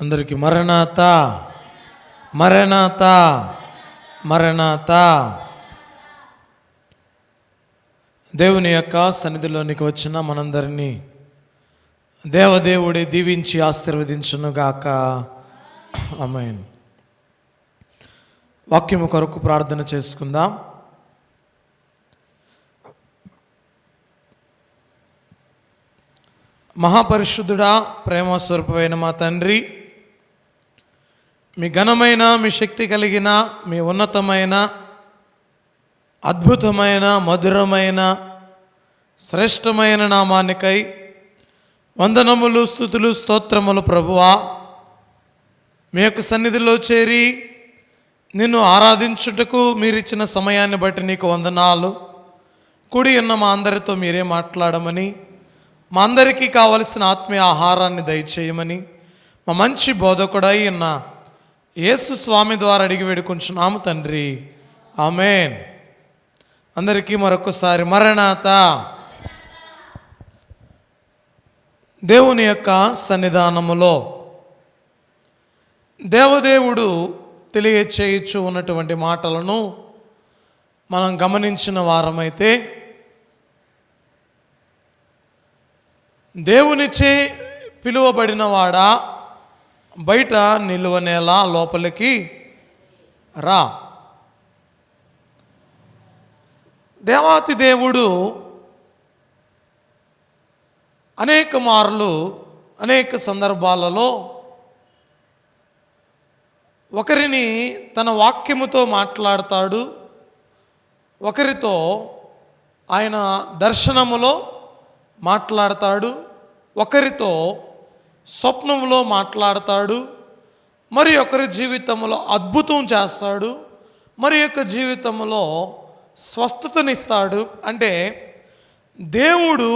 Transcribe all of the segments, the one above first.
అందరికి మరణాత మరణాత మరణాత. దేవుని యొక్క సన్నిధిలోనికి వచ్చిన మనందరినీ దేవదేవుడి దీవించి ఆశీర్వదించునుగాక. ఆమేన్. వాక్యము కొరకు ప్రార్థన చేసుకుందాం. మహాపరిశుద్ధుడా, ప్రేమ స్వరూపమైన మా తండ్రి, మీ ఘనమైన, మీ శక్తి కలిగిన, మీ ఉన్నతమైన, అద్భుతమైన, మధురమైన, శ్రేష్టమైన నామానికై వందనములు, స్తుతులు, స్తోత్రములు ప్రభువా. మీ యొక్క సన్నిధిలో చేరి నిన్ను ఆరాధించుటకు మీరిచ్చిన సమయాన్ని బట్టి నీకు వందనాలు. కూడి ఉన్న మా అందరితో మీరే మాట్లాడమని, మా అందరికీ కావలసిన ఆత్మీయ ఆహారాన్ని దయచేయమని మా మంచి బోధకుడై ఉన్న యేసు స్వామి ద్వారా అడిగి వేడుకుంటున్నాము తండ్రి. ఆమేన్. అందరికీ మరొకసారి మరణాత. దేవుని యొక్క సన్నిధానములో దేవదేవుడు తెలియచేయచ్చు ఉన్నటువంటి మాటలను మనం గమనించిన వారమైతే, దేవునిచే పిలువబడిన వాడా బయట నిలువనేలా లోపలికి రా. దేవాతి దేవుడు అనేక మార్లు అనేక సందర్భాలలో ఒకరిని తన వాక్యముతో మాట్లాడతాడు, ఒకరితో ఆయన దర్శనములో మాట్లాడతాడు, ఒకరితో స్వప్నంలో మాట్లాడతాడు, మరి ఒకరి జీవితంలో అద్భుతం చేస్తాడు, మరి యొక్క జీవితంలో స్వస్థతనిస్తాడు. అంటే దేవుడు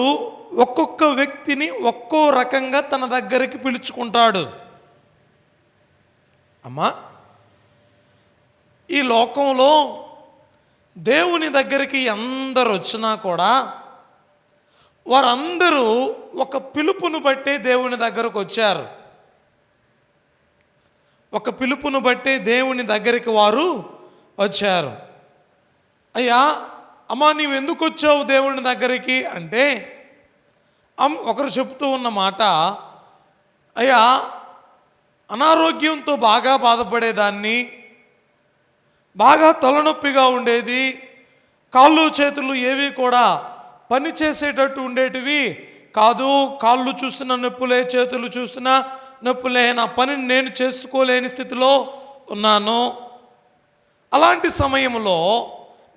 ఒక్కొక్క వ్యక్తిని ఒక్కో రకంగా తన దగ్గరికి పిలుచుకుంటాడు. అమ్మా, ఈ లోకంలో దేవుని దగ్గరికి ఎందరు వచ్చినా కూడా వారందరూ ఒక పిలుపును బట్టే దేవుని దగ్గరకు వచ్చారు. ఒక పిలుపును బట్టే దేవుని దగ్గరికి వారు వచ్చారు. అయ్యా, అమ్మా, నీవు ఎందుకు వచ్చావు దేవుని దగ్గరికి అంటే, ఒకరు చెప్తూ ఉన్న మాట, అయ్యా, అనారోగ్యంతో బాగా బాధపడేదాన్ని, బాగా తలనొప్పిగా ఉండేది, కాళ్ళు చేతులు ఏవి కూడా పని చేసేటట్టు ఉండేటివి కాదు, కాళ్ళు చూసిన నొప్పులే, చేతులు చూసిన నొప్పులే, నా పనిని నేను చేసుకోలేని స్థితిలో ఉన్నాను. అలాంటి సమయంలో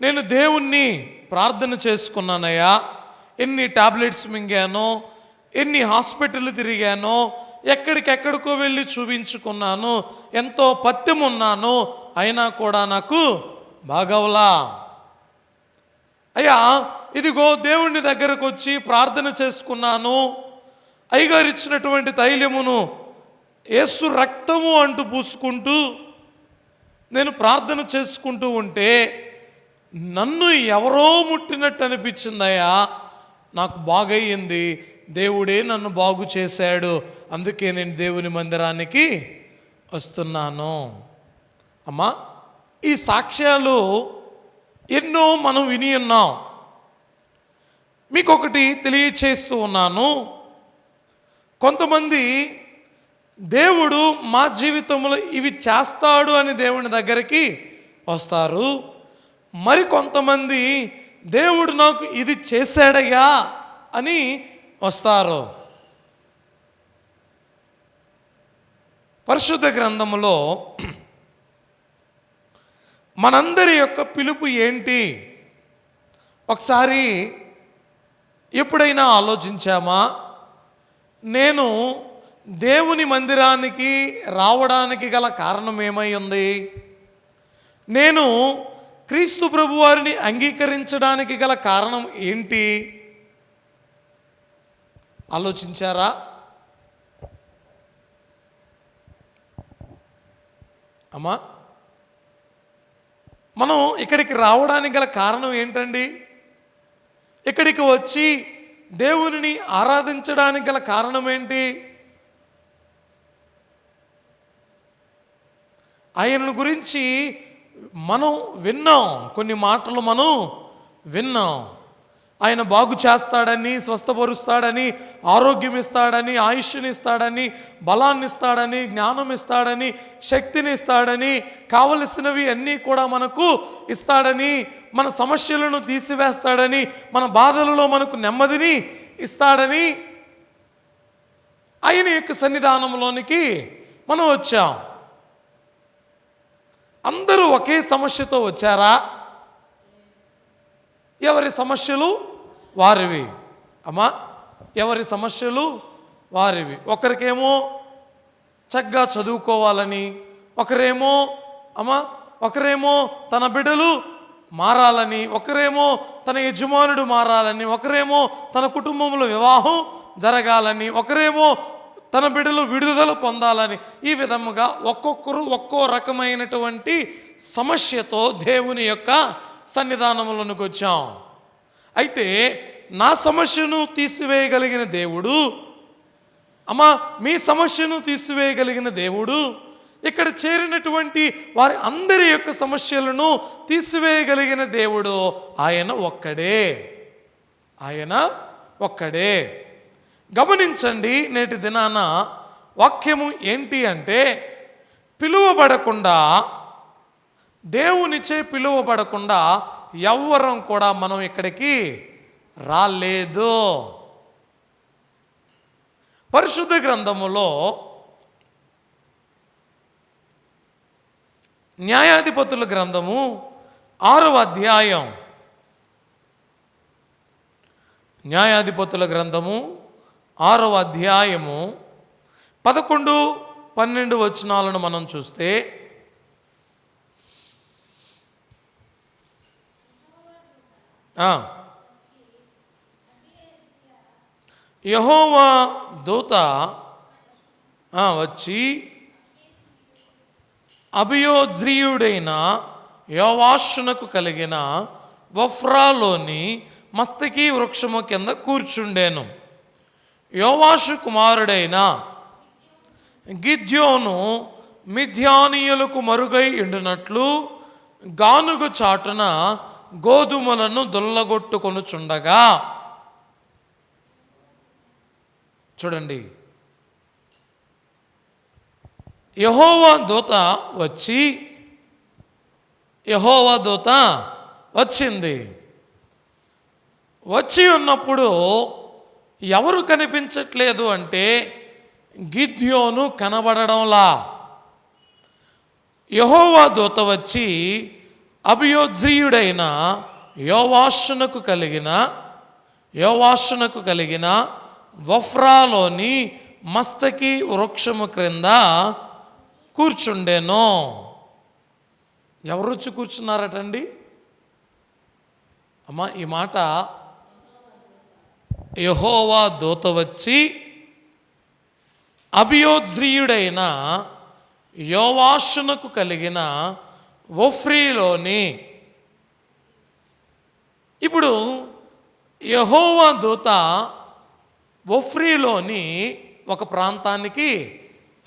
నేను దేవుణ్ణి ప్రార్థన చేసుకున్నానయ్యా. ఎన్ని టాబ్లెట్స్ మింగానో, ఎన్ని హాస్పిటల్ తిరిగానో, ఎక్కడికెక్కడికో వెళ్ళి చూపించుకున్నాను, ఎంతో పత్యం ఉన్నాను, అయినా కూడా నాకు బాగవలా. అయ్యా, ఇదిగో దేవుని దగ్గరకు వచ్చి ప్రార్థన చేసుకున్నాను, అయ్యగారు ఇచ్చినటువంటి తైలమును యేసు రక్తము అంటూ పూసుకుంటూ నేను ప్రార్థన చేసుకుంటూ ఉంటే నన్ను ఎవరో ముట్టినట్టు అనిపించిందయ్యా, నాకు బాగయ్యింది, దేవుడే నన్ను బాగు చేశాడు, అందుకే నేను దేవుని మందిరానికి వస్తున్నాను. అమ్మా, ఈ సాక్ష్యాలు ఎన్నో మనం విని ఉన్నాం. మీకు ఒకటి తెలియచేస్తూ ఉన్నాను. కొంతమంది దేవుడు మా జీవితంలో ఇవి చేస్తాడు అని దేవుని దగ్గరికి వస్తారు. మరి కొంతమంది దేవుడు నాకు ఇది చేశాడయ్యా అని వస్తారు. పరిశుద్ధ గ్రంథములో మనందరి యొక్క పిలుపు ఏంటి ఒకసారి ఎప్పుడైనా ఆలోచించామా? నేను దేవుని మందిరానికి రావడానికి గల కారణం ఏమై ఉంది? నేను క్రీస్తు ప్రభు వారిని అంగీకరించడానికి గల కారణం ఏంటి? ఆలోచించారా? అమ్మా, మనం ఇక్కడికి రావడానికి గల కారణం ఏంటండి? ఇక్కడికి వచ్చి దేవునిని ఆరాధించడానికి గల కారణం ఏంటి? ఆయనను గురించి మనం విన్నాం, కొన్ని మాటలు మనం విన్నాం. ఆయన బాగు చేస్తాడని, స్వస్థపరుస్తాడని, ఆరోగ్యం ఇస్తాడని, ఆయుష్ని ఇస్తాడని, బలాన్ని ఇస్తాడని, జ్ఞానం ఇస్తాడని, శక్తిని ఇస్తాడని, కావలసినవి అన్నీ కూడా మనకు ఇస్తాడని, మన సమస్యలను తీసివేస్తాడని, మన బాధలలో మనకు నెమ్మదిని ఇస్తాడని ఆయన యొక్క సన్నిధానంలోనికి మనం వచ్చాం. అందరూ ఒకే సమస్యతో వచ్చారా? ఎవరి సమస్యలు వారివి. అమ్మా, ఎవరి సమస్యలు వారివి. ఒకరికేమో చక్కగా చదువుకోవాలని, ఒకరేమో తన బిడ్డలు మారాలని, ఒకరేమో తన యజమానుడు మారాలని, ఒకరేమో తన కుటుంబంలో వివాహం జరగాలని, ఒకరేమో తన బిడ్డలు విడుదల పొందాలని. ఈ విధముగా ఒక్కొక్కరు ఒక్కో రకమైనటువంటి సమస్యతో దేవుని యొక్క సన్నిధానంలోనికి వచ్చాం. అయితే నా సమస్యను తీసివేయగలిగిన దేవుడు, అమ్మా మీ సమస్యను తీసివేయగలిగిన దేవుడు, ఇక్కడ చేరినటువంటి వారి అందరి యొక్క సమస్యలను తీసివేయగలిగిన దేవుడు ఆయన ఒక్కడే. గమనించండి, నేటి దినాన వాక్యము ఏంటి అంటే, దేవునిచే పిలువబడకుండా ఎవ్వరం కూడా మనం ఇక్కడికి రాలేదు. పరిశుద్ధ గ్రంథములో న్యాయాధిపతుల గ్రంథము 6వ అధ్యాయం, న్యాయాధిపతుల గ్రంథము 6వ అధ్యాయము 11, 12 వచనాలను మనం చూస్తే, యెహోవా దూత వచ్చి అబియోజ్రీయుడైన యోవాషునకు కలిగిన వఫ్రాలోని మస్తకి వృక్షము కింద కూర్చుండెను. యోవాషు కుమారుడైన గిద్యోను మిద్యానీయులకు మరుగై ఉండునట్లు గానుగ చాటున గోధుమలను దొల్లగొట్టుకొనుచుండగా, చూడండి, యెహోవా దూత వచ్చింది. వచ్చి ఉన్నప్పుడు ఎవరు కనిపించట్లేదు అంటే గిద్యోను కనబడడంలా. యెహోవా దూత వచ్చి అబియోజ్రీయుడైన యోవాషునకు కలిగిన వఫ్రాలోని మస్తకి వృక్షము క్రింద కూర్చుండెను. ఎవరు వచ్చి కూర్చున్నారటండి? అమ్మా, ఈ మాట యెహోవా దూత వచ్చి అబియోజ్రీయుడైన యోవాషునకు కలిగిన వఫ్రీలోని. ఇప్పుడు యెహోవా దూత వఫ్రీలోని ఒక ప్రాంతానికి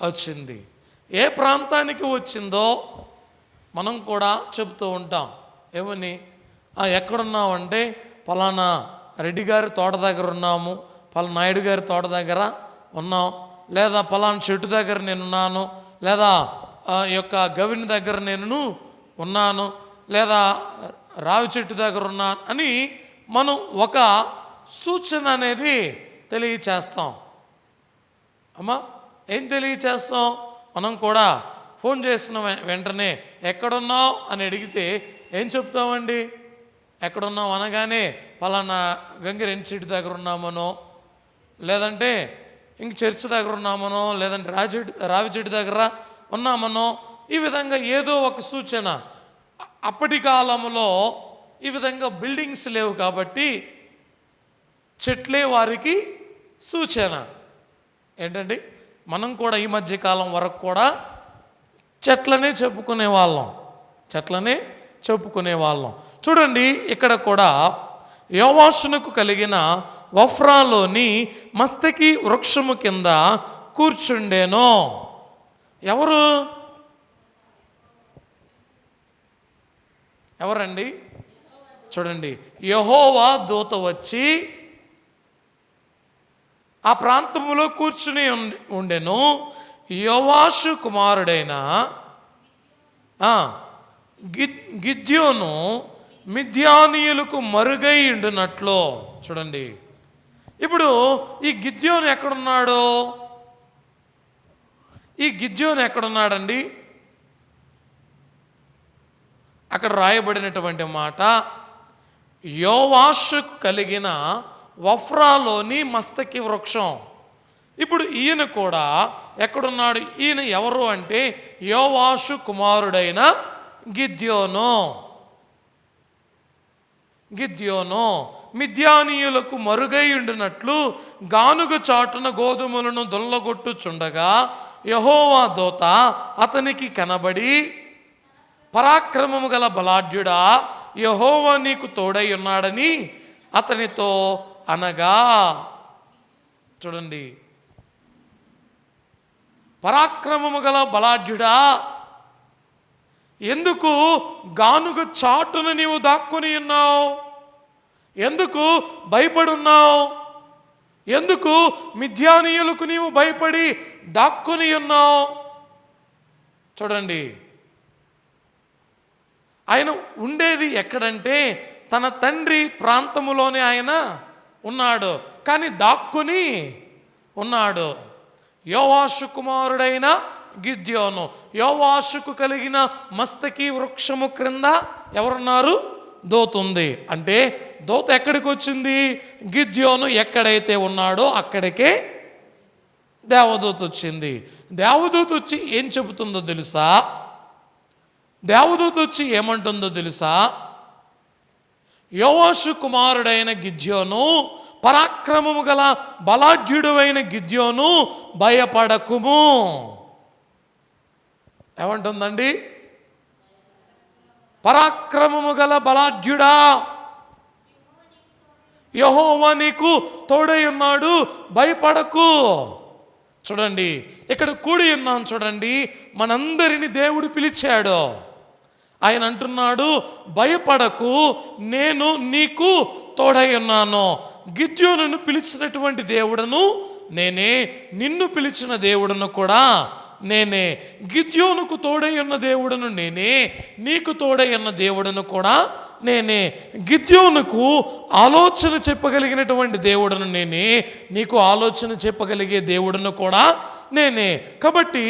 వచ్చింది. ఏ ప్రాంతానికి వచ్చిందో మనం కూడా చెబుతూ ఉంటాం. ఏమని? ఎక్కడున్నామంటే పలానా రెడ్డి గారి తోట దగ్గర ఉన్నాము, పలానా నాయుడు గారి తోట దగ్గర ఉన్నాం, లేదా పలానా చెట్టు దగ్గర నేనున్నాను, లేదా యొక్క గవిని దగ్గర నేను ఉన్నాను, లేదా రావి చెట్టు దగ్గర ఉన్నాను అని మనం ఒక సూచన అనేది తెలియచేస్తాం. అమ్మా, ఏం తెలియచేస్తాం? మనం కూడా ఫోన్ చేసిన వెంటనే ఎక్కడున్నావు అని అడిగితే ఏం చెప్తామండి? ఎక్కడున్నావు అనగానే పలానా గంగిరెంటి చెట్టు దగ్గర ఉన్నామనో, లేదంటే ఇంక చర్చ్ దగ్గర ఉన్నామనో, లేదంటే రావి చెట్టు దగ్గర ఉన్నామనో, ఈ విధంగా ఏదో ఒక సూచన. అప్పటి కాలంలో ఈ విధంగా బిల్డింగ్స్ లేవు కాబట్టి చెట్లే వారికి సూచన. ఏంటండి, మనం కూడా ఈ మధ్యకాలం వరకు కూడా చెట్లనే చెప్పుకునే వాళ్ళం. చూడండి, ఇక్కడ కూడా యోవాషునకు కలిగిన వఫ్రాలోని మస్తకి వృక్షము కింద కూర్చుండేనో. ఎవరు? ఎవరండి? చూడండి, యెహోవా దూత వచ్చి ఆ ప్రాంతంలో కూర్చుని ఉండెను. యోవాషు కుమారుడైన గిద్యోను మిద్యానీయులకు మరుగై ఉండునట్లు. చూడండి, ఇప్పుడు ఈ గిద్యోను ఎక్కడున్నాడు? ఈ గిద్యోను ఎక్కడున్నాడండి? అక్కడ రాయబడినటువంటి మాట, యోవాషుకు కలిగిన వఫ్రాలోని మస్తకి వృక్షం. ఇప్పుడు ఈయన కూడా ఎక్కడున్నాడు? ఈయన ఎవరు అంటే యోవాషు కుమారుడైన గిద్యోను. మిద్యానీయులకు మరుగై ఉండినట్లు గానుగ చాటున గోధుమలను దొల్లగొట్టుచుండగా యెహోవా దూత అతనికి కనబడి, పరాక్రమము గల బలాఢ్యుడా, యెహోవా నీకు తోడై ఉన్నాడని అతనితో అనగా. చూడండి, పరాక్రమము గల బలాఢ్యుడా, ఎందుకు గానుగ చాటున నీవు దాక్కుని ఉన్నావు? ఎందుకు భయపడి ఉన్నావు? ఎందుకు మిద్యానీయులకు నీవు భయపడి దాక్కుని ఉన్నావు? చూడండి, ఆయన ఉండేది ఎక్కడంటే తన తండ్రి ప్రాంతములోనే ఆయన ఉన్నాడు, కానీ దాక్కుని ఉన్నాడు. యోవాషు కుమారుడైన గిద్యోను, యోవాషుకు కలిగిన మస్తకి వృక్షము క్రింద ఎవరున్నారు? దూత ఉంది. అంటే దూత ఎక్కడికి వచ్చింది? గిద్యోను ఎక్కడైతే ఉన్నాడో అక్కడికే దేవదూత వచ్చింది. దేవదూత వచ్చి ఏం చెబుతుందో తెలుసా? దేవదూత వచ్చి ఏమంటుందో తెలుసా? యోవాషు కుమారుడైన గిద్యోను, పరాక్రమము గల బలాఢ్యుడైన గిద్యోను, భయపడకుము. ఏమంటుందండి? పరాక్రమము గల బలాఢ్యుడా, యెహోవా నీకు తోడై ఉన్నాడు, భయపడకు. చూడండి, ఇక్కడ కూడి ఉన్నాం. చూడండి, మనందరిని దేవుడు పిలిచాడు. ఆయన అంటున్నాడు, భయపడకు, నేను నీకు తోడై ఉన్నాను. గిద్యోనును పిలిచినటువంటి దేవుడను నేనే, నిన్ను పిలిచిన దేవుడను కూడా నేనే. గిద్యోనుకు తోడై ఉన్న దేవుడను నేనే, నీకు తోడై ఉన్న దేవుడను కూడా నేనే. గిద్యోనుకు ఆలోచన చెప్పగలిగినటువంటి దేవుడను నేనే, నీకు ఆలోచన చెప్పగలిగే దేవుడను కూడా నేనే. కాబట్టి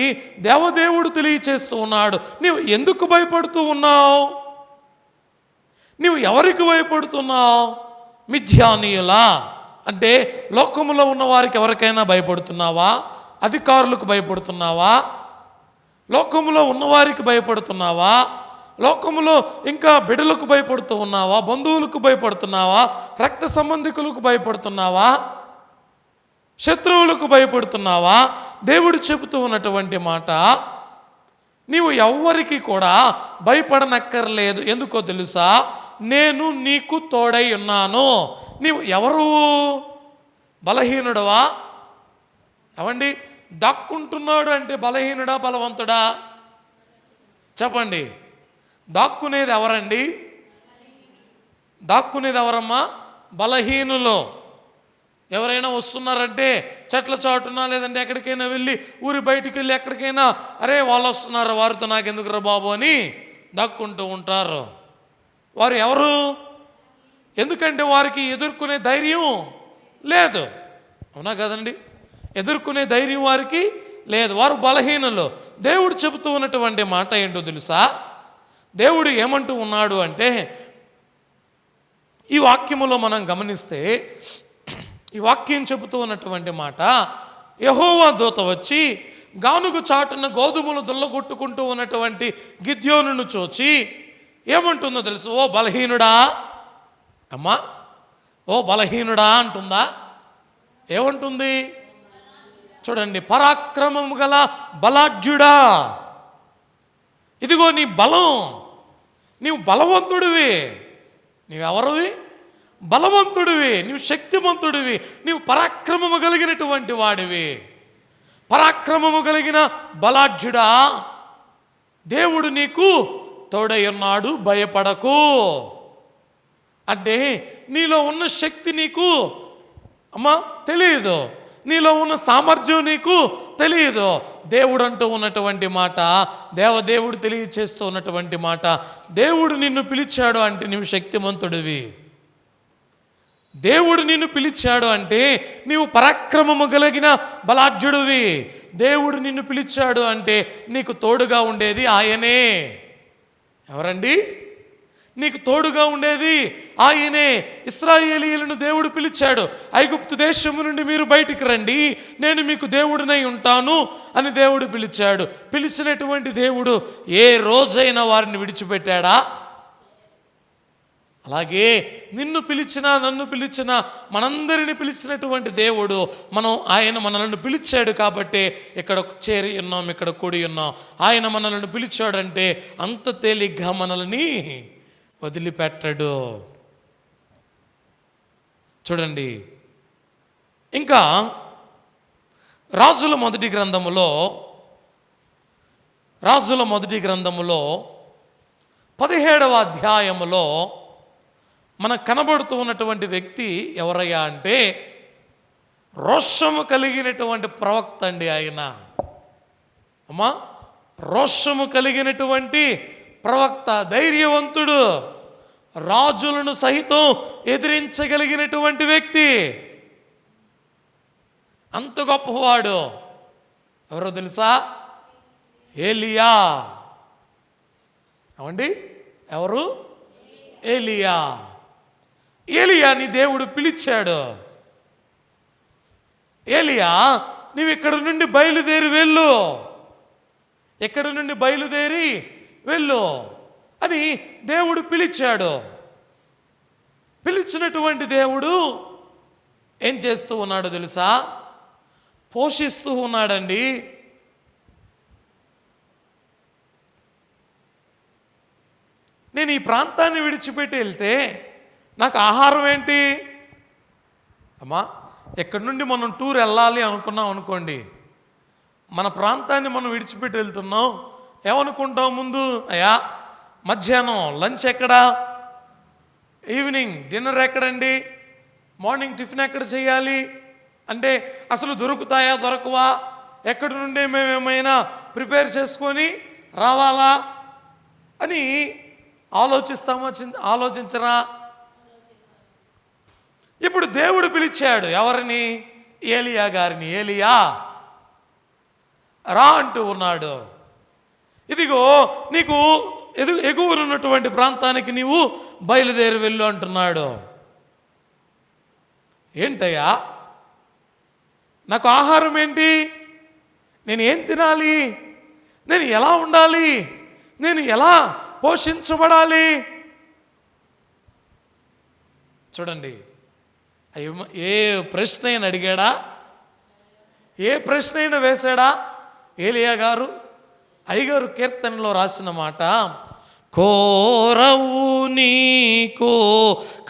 దేవదేవుడు తెలియచేస్తూ ఉన్నాడు, నీవు ఎందుకు భయపడుతూ ఉన్నావు? నీవు ఎవరికి భయపడుతున్నావు? మిథ్యానీయులా అంటే లోకములో ఉన్న వారికి ఎవరికైనా భయపడుతున్నావా? అధికారులకు భయపడుతున్నావా? లోకములో ఉన్నవారికి భయపడుతున్నావా? లోకములో ఇంకా బిడ్డలకు భయపడుతూ ఉన్నావా? బంధువులకు భయపడుతున్నావా? రక్త సంబంధికులకు భయపడుతున్నావా? శత్రువులకు భయపడుతున్నావా? దేవుడు చెబుతూ ఉన్నటువంటి మాట, నీవు ఎవ్వరికి కూడా భయపడనక్కర్లేదు. ఎందుకో తెలుసా? నేను నీకు తోడై ఉన్నాను. నీవు ఎవరు? బలహీనుడవా? ఏమండి, దాక్కుంటున్నాడు అంటే బలహీనుడా బలవంతుడా? చెప్పండి, దాక్కునేది ఎవరండి? దాక్కునేది ఎవరమ్మా? బలహీనులు. ఎవరైనా వస్తున్నారంటే చెట్ల చాటున లేదంటే ఎక్కడికైనా వెళ్ళి ఊరి బయటికి వెళ్ళి ఎక్కడికైనా, అరే వాళ్ళు వస్తున్నారు, వారితో నాకెందుకు రా బాబు అని దాక్కుంటూ ఉంటారు. వారు ఎవరు? ఎందుకంటే వారికి ఎదుర్కొనే ధైర్యం లేదు. అవునా కదండి? ఎదుర్కొనే ధైర్యం వారికి లేదు, వారు బలహీనులు. దేవుడు చెబుతూ ఉన్నటువంటి మాట ఏంటో తెలుసా? దేవుడు ఏమంటూ ఉన్నాడు అంటే, ఈ వాక్యములో మనం గమనిస్తే ఈ వాక్యం చెబుతూ ఉన్నటువంటి మాట, యెహోవా దూత వచ్చి గానుగ చాటున గోధుమలు దుల్లగొట్టుకుంటూ ఉన్నటువంటి గిద్యోనును చూచి ఏమంటుందో తెలుసు? ఓ బలహీనుడా, అమ్మా ఓ బలహీనుడా అంటుందా? ఏమంటుంది? చూడండి, పరాక్రమము గల బలాఢ్యుడా, ఇదిగో నీ బలం, నీవు బలవంతుడివి. నీవెవరివి? బలవంతుడివి, నీవు శక్తిమంతుడివి, నీవు పరాక్రమము కలిగినటువంటి వాడివి. పరాక్రమము కలిగిన బలాఢ్యుడా, దేవుడు నీకు తోడై ఉన్నాడు, భయపడకు. అంటే నీలో ఉన్న శక్తి నీకు తెలియదు, నీలో ఉన్న సామర్థ్యం నీకు తెలియదు. దేవుడు అంటూ ఉన్నటువంటి మాట, దేవదేవుడు తెలియచేస్తూ ఉన్నటువంటి మాట, దేవుడు నిన్ను పిలిచాడు అంటే నీవు శక్తిమంతుడివి. దేవుడు నిన్ను పిలిచాడు అంటే నీవు పరాక్రమము కలిగిన బలాఢ్యుడివి. దేవుడు నిన్ను పిలిచాడు అంటే నీకు తోడుగా ఉండేది ఆయనే. ఎవరండి? నీకు తోడుగా ఉండేది ఆయనే. ఇశ్రాయేలీయులను దేవుడు పిలిచాడు, ఐగుప్తు దేశము నుండి మీరు బయటికి రండి, నేను మీకు దేవుడినై ఉంటాను అని దేవుడు పిలిచాడు. పిలిచినటువంటి దేవుడు ఏ రోజైనా వారిని విడిచిపెట్టాడా? అలాగే నిన్ను పిలిచినా, నన్ను పిలిచినా, మనందరిని పిలిచినటువంటి దేవుడు, ఆయన మనల్ని పిలిచాడు కాబట్టి ఇక్కడ చేరి ఉన్నాం, ఇక్కడ కూడి ఉన్నాం. ఆయన మనల్ని పిలిచాడంటే అంత తేలిగ్గా మనల్ని వదిలిపెట్టడు. చూడండి, ఇంకా రాజుల మొదటి గ్రంథములో 17వ అధ్యాయములో మనకు కనబడుతూ ఉన్నటువంటి వ్యక్తి ఎవరయ్యా అంటే రోషము కలిగినటువంటి ప్రవక్త అండి. ఆయన రోషము కలిగినటువంటి ప్రవక్త, ధైర్యవంతుడు, రాజులను సహితం ఎదిరించగలిగినటువంటి వ్యక్తి, అంత గొప్పవాడు. ఎవరో తెలుసా? ఏలియా. ఏమండి? ఎవరు? ఏలియాని దేవుడు పిలిచాడు. ఏలియా, నీవు ఇక్కడ నుండి బయలుదేరి వెళ్ళు, ఎక్కడి నుండి బయలుదేరి వెళ్ళు అని దేవుడు పిలిచాడు. పిలిచినటువంటి దేవుడు ఏం చేస్తూ ఉన్నాడో తెలుసా? పోషిస్తూ ఉన్నాడండి. నేను ఈ ప్రాంతాన్ని విడిచిపెట్టి వెళ్తే నాకు ఆహారం ఏంటి? ఎక్కడి నుండి మనం టూర్ వెళ్ళాలి అనుకున్నాం అనుకోండి, మన ప్రాంతాన్ని మనం విడిచిపెట్టి వెళ్తున్నాం, ఏమనుకుంటాం? ముందు అయ్యా మధ్యాహ్నం లంచ్ ఎక్కడా, ఈవినింగ్ డిన్నర్ ఎక్కడండి, మార్నింగ్ టిఫిన్ ఎక్కడ చేయాలి అంటే అసలు దొరుకుతాయా దొరకవా, ఎక్కడి నుండి మేమేమైనా ప్రిపేర్ చేసుకొని రావాలా అని ఆలోచించరా? ఇప్పుడు దేవుడు పిలిచాడు ఎవరిని? ఏలియా గారిని. ఏలియా రా అంటూ ఉన్నాడు. ఇదిగో నీకు ఎగువనున్నటువంటి ప్రాంతానికి నీవు బయలుదేరి వెళ్ళు అంటున్నాడు. ఏంటయ్యా? నాకు ఆహారం ఏంటి? నేను ఏం తినాలి? నేను ఎలా ఉండాలి? నేను ఎలా పోషించబడాలి? చూడండి, ఏ ప్రశ్న అయినా అడిగాడా? ఏ ప్రశ్న అయినా వేశాడా ఏలియా గారు? అయ్యగారు కీర్తనలో రాసిన మాట, కోరవు నీకు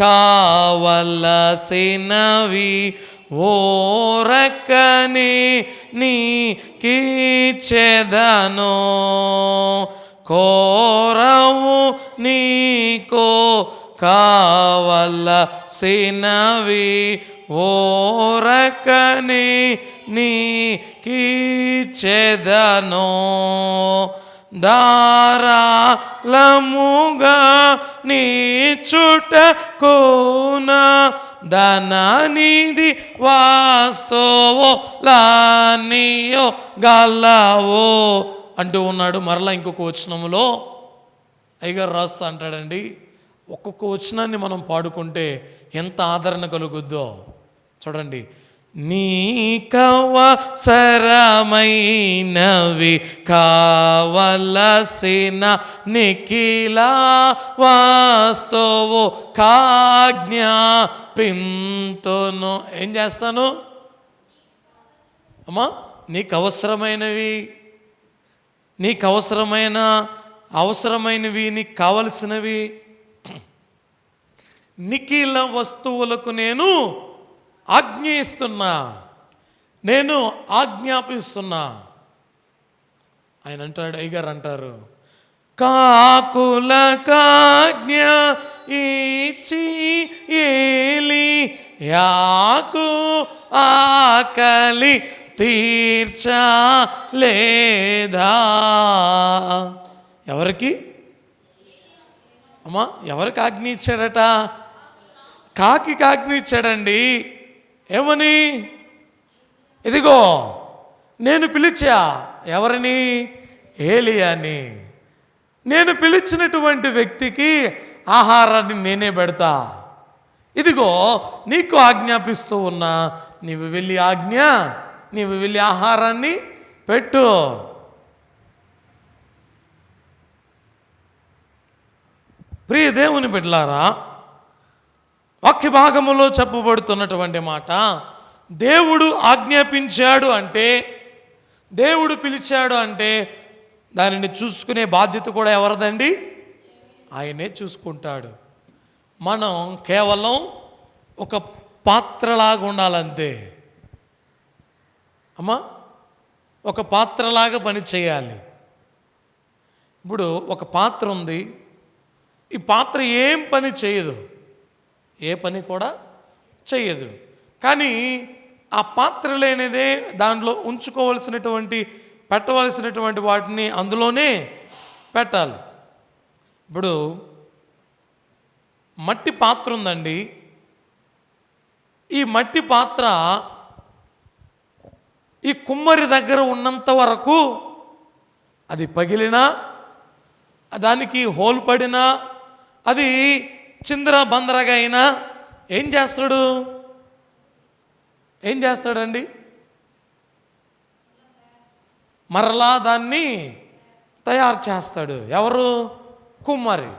కావలసినవి ఓరకనే నీకిచ్చెదను, కోరవు నీకు కావలసినవి ఓరకనే నీకిచ్చెదను, ధారాళముగా నీచుటకున ధననిధి వాస్తవో లానియో గలవో అంటూ ఉన్నాడు. మరలా ఇంకొక వచనములో అయ్యగారు రాస్తా అంటాడండి, ఒక్కొక్క వచనాన్ని మనం పాడుకుంటే ఎంత ఆదరణ కలుగుద్దో చూడండి. నీకవసరమైనవి కావలసిన నిఖిలా వాస్తవు కాజ్ఞాపింతును. ఏం చేస్తాను అమ్మా? నీకు అవసరమైనవి, అవసరమైనవి, నీకు కావలసినవి నిఖిల వస్తువులకు నేను ఆజ్ఞయిస్తున్నా, నేను ఆజ్ఞాపిస్తున్నా. ఆయన అంటాడు, అయ్యగారు అంటారు, కాకులకాజ్ఞ ఇచ్చి ఏలియాకు ఆకలి తీర్చలేదా? ఎవరికి అమ్మా? ఎవరికి ఆజ్ఞ ఇచ్చాడట? కాకి ఆజ్ఞ ఇచ్చాడండి. ఏమని? ఇదిగో నేను పిలిచా. ఎవరిని? ఏలియాని. నేను పిలిచినటువంటి వ్యక్తికి ఆహారాన్ని నేనే పెడతా. ఇదిగో నీకు ఆజ్ఞాపిస్తూ ఉన్నా, నీవు వెళ్ళి ఆహారాన్ని పెట్టు. ప్రియ దేవుని బిడ్డలారా, వాక్య భాగములో చెప్పబడుతున్నటువంటి మాట, దేవుడు ఆజ్ఞాపించాడు అంటే, దేవుడు పిలిచాడు అంటే దానిని చూసుకునే బాధ్యత కూడా ఎవరిదండి? ఆయనే చూసుకుంటాడు. మనం కేవలం ఒక పాత్రలాగా ఉండాలంతే. అమ్మా, ఒక పాత్రలాగా పని చేయాలి. ఇప్పుడు ఒక పాత్ర ఉంది. ఈ పాత్ర ఏం పని చేయదు, ఏ పని కూడా చేయదు. కానీ ఆ పాత్ర లేనిదే దాంట్లో పెట్టవలసినటువంటి వాటిని అందులోనే పెట్టాలి. ఇప్పుడు మట్టి పాత్ర ఉందండి. ఈ మట్టి పాత్ర ఈ కుమ్మరి దగ్గర ఉన్నంత వరకు అది పగిలినా, దానికి హోల్ పడినా, అది చిందర బందరగా అయినా ఏం చేస్తాడండి? మరలా దాన్ని తయారు చేస్తాడు. ఎవరు? కుమ్మరి.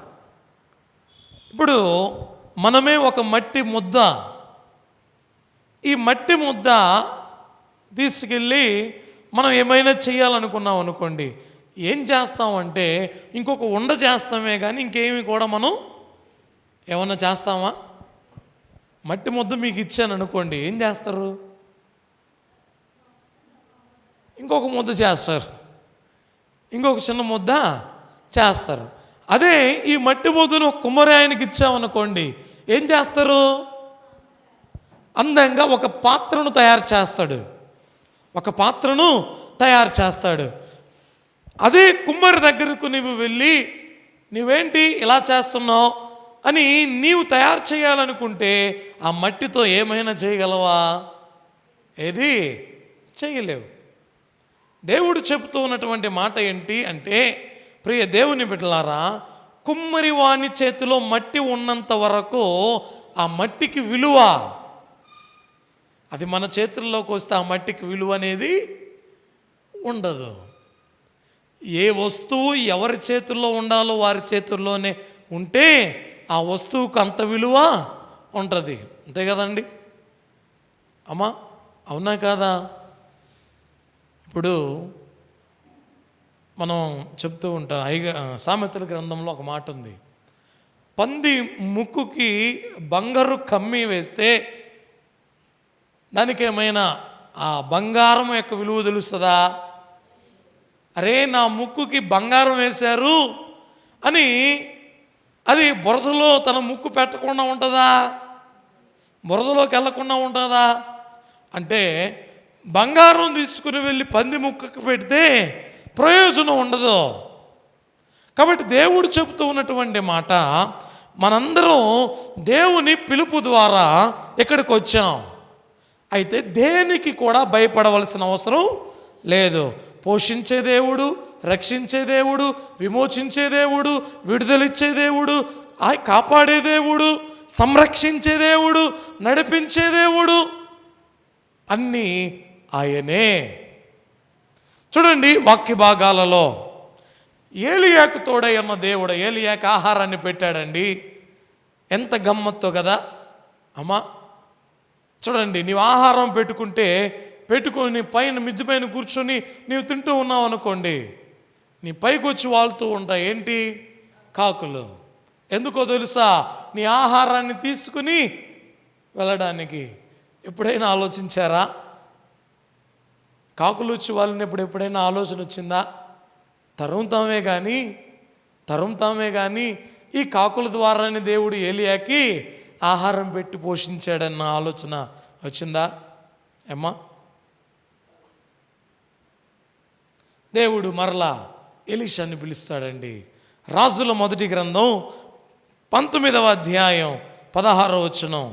ఇప్పుడు మనమే ఒక మట్టి ముద్ద. ఈ మట్టి ముద్ద తీసుకెళ్ళి మనం ఏమైనా చేయాలనుకున్నాం అనుకోండి, ఏం చేస్తామంటే ఇంకొక ఉండ చేస్తామే కానీ ఇంకేమి కూడా మనం ఏమన్నా చేస్తామా? మట్టి ముద్ద మీకు ఇచ్చాను అనుకోండి, ఏం చేస్తారు? ఇంకొక ముద్ద చేస్తారు, ఇంకొక చిన్న ముద్ద చేస్తారు. అదే ఈ మట్టి ముద్దను కుమ్మరి ఆయనకి ఇచ్చామనుకోండి, ఏం చేస్తారు? అందంగా ఒక పాత్రను తయారు చేస్తాడు. అదే కుమ్మరి దగ్గరకు నువ్వు వెళ్ళి, నువ్వేంటి ఇలా చేస్తున్నావు అని నీవు తయారు చేయాలనుకుంటే ఆ మట్టితో ఏమైనా చేయగలవా? ఏది చేయలేవు. దేవుడు చెబుతూ ఉన్నటువంటి మాట ఏంటి అంటే, ప్రియ దేవుని బిడ్డలారా, కుమ్మరి వాని చేతిలో మట్టి ఉన్నంత వరకు ఆ మట్టికి విలువ, అది మన చేతుల్లోకి వస్తే ఆ మట్టికి విలువ అనేది ఉండదు. ఏ వస్తువు ఎవరి చేతుల్లో ఉండాలో వారి చేతుల్లోనే ఉంటే ఆ వస్తువుకు అంత విలువ ఉంటుంది. అంతే కదండి అమ్మా? అవునా కాదా? ఇప్పుడు మనం చెప్తూ ఉంటాం, సామెతల గ్రంథంలో ఒక మాట ఉంది, పంది ముక్కుకి బంగారు కమ్మి వేస్తే దానికి ఏమైనా ఆ బంగారం యొక్క విలువ తెలుస్తుందా? అరే నా ముక్కుకి బంగారం వేశారు అని అది బురదలో తన ముక్కు పెట్టకుండా ఉంటుందా? బురదలోకి వెళ్ళకుండా ఉంటుందా? అంటే బంగారం తీసుకుని వెళ్ళి పంది ముక్కుకి పెడితే ప్రయోజనం ఉండదు. కాబట్టి దేవుడు చెబుతూ ఉన్నటువంటి మాట, మనందరం దేవుని పిలుపు ద్వారా ఇక్కడికి వచ్చాం. అయితే దేనికి కూడా భయపడవలసిన అవసరం లేదు. పోషించే దేవుడు, రక్షించే దేవుడు, విమోచించే దేవుడు, విడుదలిచ్చే దేవుడు, కాపాడే దేవుడు, సంరక్షించే దేవుడు, నడిపించే దేవుడు అన్నీ ఆయనే. చూడండి వాక్య భాగాలలో ఏలియాకు తోడై ఉన్న దేవుడు ఏలియాకు ఆహారాన్ని పెట్టాడండి. ఎంత గమ్మత్తో కదా అమ్మా. చూడండి, నీవు ఆహారం పెట్టుకొని పైన మిద్ది పైన కూర్చొని నీవు తింటూ ఉన్నావు అనుకోండి, నీ పైకి వచ్చి వాళ్తూ ఉంటాయి ఏంటి? కాకులు. ఎందుకో తెలుసా? నీ ఆహారాన్ని తీసుకుని వెళ్ళడానికి. ఎప్పుడైనా ఆలోచించారా? కాకులు వచ్చి వాళ్ళని ఎప్పుడైనా ఆలోచన వచ్చిందా? తరుముతామే కానీ తరుముతామే కానీ ఈ కాకుల ద్వారానే దేవుడు ఏలియాకి ఆహారం పెట్టి పోషించాడన్న ఆలోచన వచ్చిందా ఏమ్మా? దేవుడు మరలా ఎలీషాని పిలుస్తాడండి. రాజుల మొదటి గ్రంథం 19వ అధ్యాయం 16వ వచనం.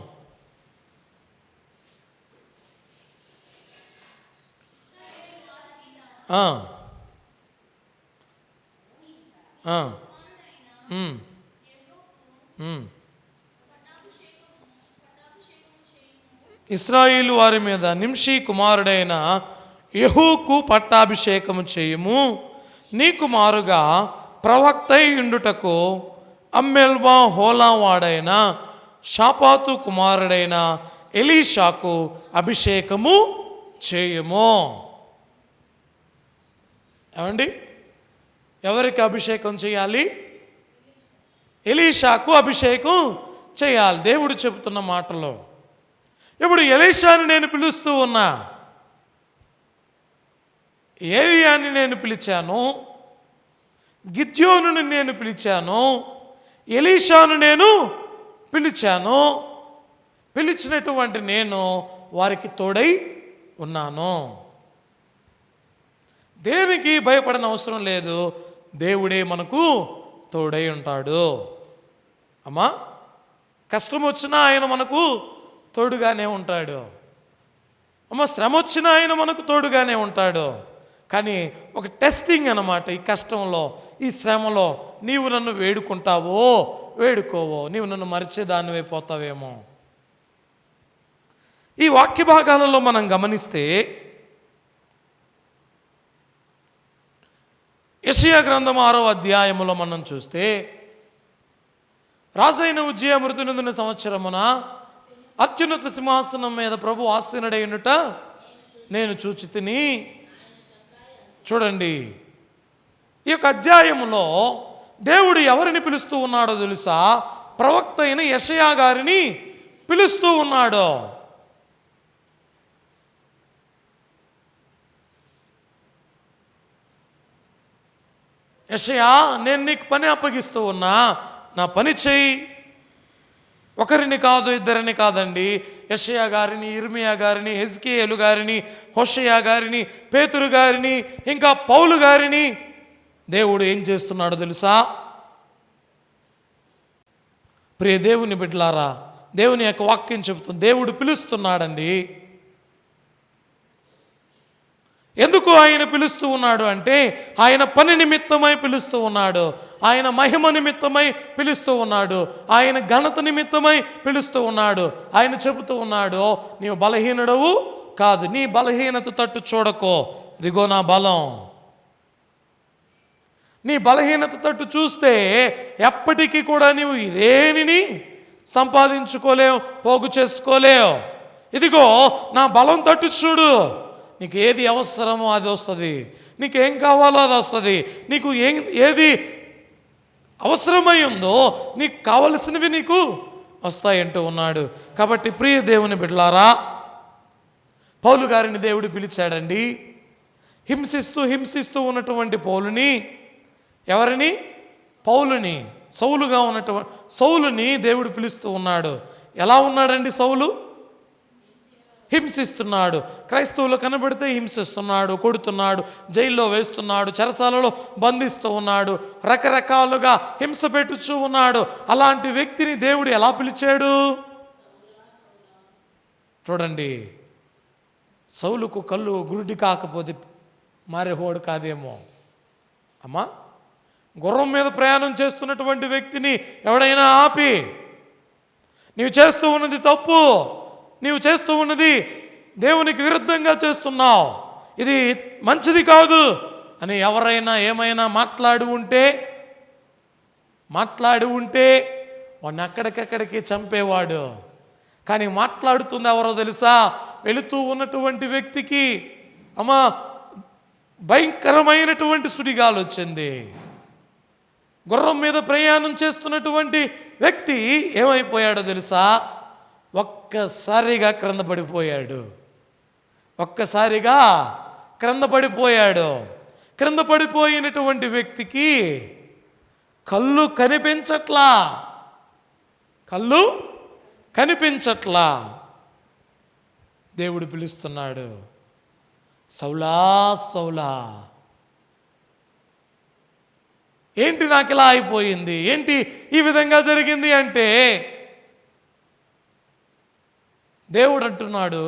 ఇశ్రాయేలు వారి మీద నింషీ కుమారుడైన యెహూకు పట్టాభిషేకము చేయుము. నీ కుమారుగా ప్రవక్త ఉండుటకు అమ్మెల్వా హోలా వాడైన షాపాతు కుమారుడైన ఎలీషాకు అభిషేకము చేయుము. ఏమండి, ఎవరికి అభిషేకం చేయాలి? ఎలీషాకు అభిషేకం చేయాలి. దేవుడు చెబుతున్న మాటలో ఇప్పుడు ఎలీషాని నేను పిలుస్తూ ఉన్నా, ఏలియాని నేను పిలిచాను, గిద్యోనుని నేను పిలిచాను, ఎలీషాను నేను పిలిచాను. పిలిచినటువంటి నేను వారికి తోడై ఉన్నాను. దేనికి భయపడన అవసరం లేదు, దేవుడే మనకు తోడై ఉంటాడు. అమ్మా, కష్టం వచ్చినా ఆయన మనకు తోడుగానే ఉంటాడు. అమ్మ, శ్రమ వచ్చినా ఆయన మనకు తోడుగానే ఉంటాడు. కానీ ఒక టెస్టింగ్ అన్నమాట. ఈ కష్టంలో, ఈ శ్రమలో నీవు నన్ను వేడుకుంటావో వేడుకోవో, నీవు నన్ను మరిచేదానివైపోతావేమో. ఈ వాక్య భాగాలలో మనం గమనిస్తే యెషయా గ్రంథం 6వ అధ్యాయములో మనం చూస్తే, రాజైన ఉజ్జియా మృతి నొందిన సంవత్సరమున అత్యున్నత సింహాసనం మీద ప్రభు ఆసీనుడైనట నేను చూచితిని. చూడండి, ఈ యొక్క అధ్యాయములో దేవుడు ఎవరిని పిలుస్తూ ఉన్నాడో తెలుసా? ప్రవక్త అయిన యెషయా గారిని పిలుస్తూ ఉన్నాడు. యెషయా, నేను నీకు పని అప్పగిస్తూ ఉన్నా, నా పని చెయ్యి. ఒకరిని కాదు, ఇద్దరిని కాదండి. యెషయా గారిని, ఇర్మియా గారిని, హెజ్కియేలు గారిని, హోషేయ గారిని, పేతురు గారిని, ఇంకా పౌలు గారిని దేవుడు ఏం చేస్తున్నాడో తెలుసా? ప్రియ దేవుని బిడ్డలారా, దేవుని యొక్క వాక్యం చెబుతుంది, దేవుడు పిలుస్తున్నాడండి. ఎందుకు ఆయన పిలుస్తూ ఉన్నాడు అంటే, ఆయన పని నిమిత్తమై పిలుస్తూ ఉన్నాడు, ఆయన మహిమ నిమిత్తమై పిలుస్తూ ఉన్నాడు, ఆయన ఘనత నిమిత్తమై పిలుస్తూ ఉన్నాడు. ఆయన చెబుతూ ఉన్నాడు, నీవు బలహీనుడవు కాదు, నీ బలహీనత తట్టు చూడకో, ఇదిగో నా బలం. నీ బలహీనత తట్టు చూస్తే ఎప్పటికీ కూడా నీవు ఇదేమిని సంపాదించుకోలేవు, పోగు చేసుకోలేవు. ఇదిగో నా బలం తట్టు చూడు, నీకు ఏది అవసరమో అది వస్తుంది, నీకేం కావాలో అది వస్తుంది, నీకు ఏది అవసరమై ఉందో నీకు కావలసినవి నీకు వస్తాయంటూ ఉన్నాడు. కాబట్టి ప్రియ దేవుని బిడ్డలారా, పౌలు గారిని దేవుడు పిలిచాడండి. హింసిస్తూ ఉన్నటువంటి పౌలుని, ఎవరిని? పౌలుని, సౌలుగా ఉన్నటువంటి సౌలుని దేవుడు పిలుస్తూ ఉన్నాడు. ఎలా ఉన్నాడండి సౌలు? హింసిస్తున్నాడు. క్రైస్తవులు కనబడితే హింసిస్తున్నాడు, కొడుతున్నాడు, జైల్లో వేస్తున్నాడు, చెరసాలలో బంధిస్తూ ఉన్నాడు, రకరకాలుగా హింస పెట్టుచూ ఉన్నాడు. అలాంటి వ్యక్తిని దేవుడు ఎలా పిలిచాడు చూడండి. సౌలుకు కళ్ళు గురుడి కాకపోతే మారేహోడు కాదేమో. అమ్మా, గుర్రం మీద ప్రయాణం చేస్తున్నటువంటి వ్యక్తిని ఎవడైనా ఆపి, నీవు చేస్తూ ఉన్నది తప్పు, నీవు చేస్తూ ఉన్నది దేవునికి విరుద్ధంగా చేస్తున్నావు, ఇది మంచిది కాదు అని ఎవరైనా ఏమైనా మాట్లాడి ఉంటే వాడిని అక్కడికక్కడికి చంపేవాడు. కానీ మాట్లాడుతుంది ఎవరో తెలుసా? వెళుతూ ఉన్నటువంటి వ్యక్తికి అమ్మా భయంకరమైనటువంటి సుడిగాలు వచ్చింది. గుర్రం మీద ప్రయాణం చేస్తున్నటువంటి వ్యక్తి ఏమైపోయాడో తెలుసా? ఒక్కసారిగా క్రింద పడిపోయాడు. క్రింద పడిపోయినటువంటి వ్యక్తికి కళ్ళు కనిపించట్లా, కళ్ళు కనిపించట్లా. దేవుడు పిలుస్తున్నాడు, సౌలా సౌలా, ఏంటి నాకు ఇలా అయిపోయింది, ఏంటి ఈ విధంగా జరిగింది అంటే దేవుడు అంటున్నాడు,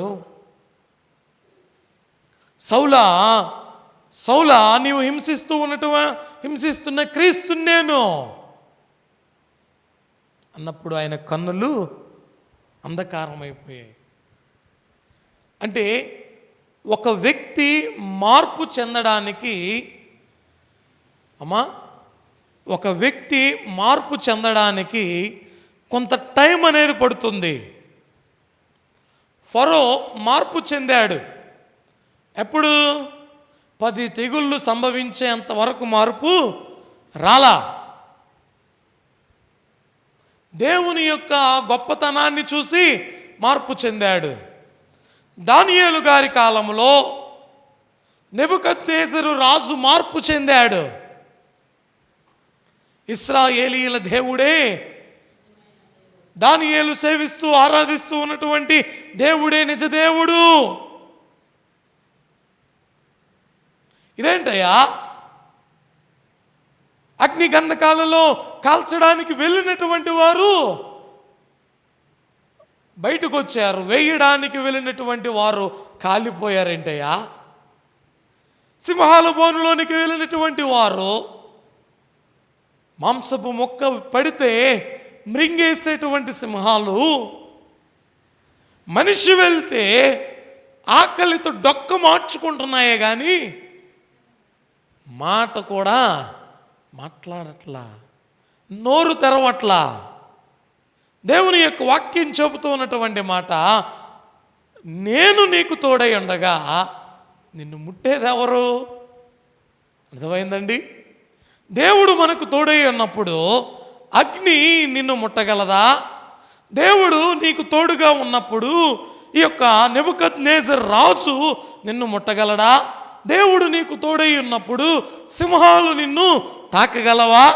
సౌలా సౌలా, నీవు హింసిస్తున్న క్రీస్తుని నేను అన్నప్పుడు ఆయన కన్నులు అంధకారమైపోయాయి. అంటే ఒక వ్యక్తి మార్పు చెందడానికి ఒక వ్యక్తి మార్పు చెందడానికి కొంత టైం అనేది పడుతుంది. ఫరో మార్పు చెందాడు. ఎప్పుడు? 10 తెగుళ్ళు సంభవించేంత వరకు మార్పు రాలా. దేవుని యొక్క గొప్పతనాన్ని చూసి మార్పు చెందాడు. దానియేలు గారి కాలంలో నెబుకద్నెజరు రాజు మార్పు చెందాడు. ఇశ్రాయేలీయుల దేవుడే, దానియేలు సేవిస్తూ ఆరాధిస్తూ ఉన్నటువంటి దేవుడే నిజదేవుడు. ఇదేంటయ్యా, అగ్ని గంధకాలలో కాల్చడానికి వెళ్ళినటువంటి వారు బయటకు వచ్చారు, వేయడానికి వెళ్ళినటువంటి వారు కాలిపోయారేంటయ్యా? సింహాల బోనులోనికి వెళ్ళినటువంటి వారు మాంసపు మొక్క పడితే మృంగేసేటువంటి సింహాలు, మనిషి వెళ్తే ఆకలితో డొక్క మార్చుకుంటున్నాయే కానీ మాట కూడా మాట్లాడట్లా, నోరు తెరవట్లా. దేవుని యొక్క వాక్యం చెబుతూ ఉన్నటువంటి మాట, నేను నీకు తోడై ఉండగా నిన్ను ముట్టేదెవరు? అర్థమైందండి? దేవుడు మనకు తోడై ఉన్నప్పుడు అగ్ని నిన్ను ముట్టగలదా? దేవుడు నీకు తోడుగా ఉన్నప్పుడు ఈ యొక్క నెబుకద్నెజరు రాజు నిన్ను ముట్టగలడా? దేవుడు నీకు తోడై ఉన్నప్పుడు సింహాలు నిన్ను తాకగలవా?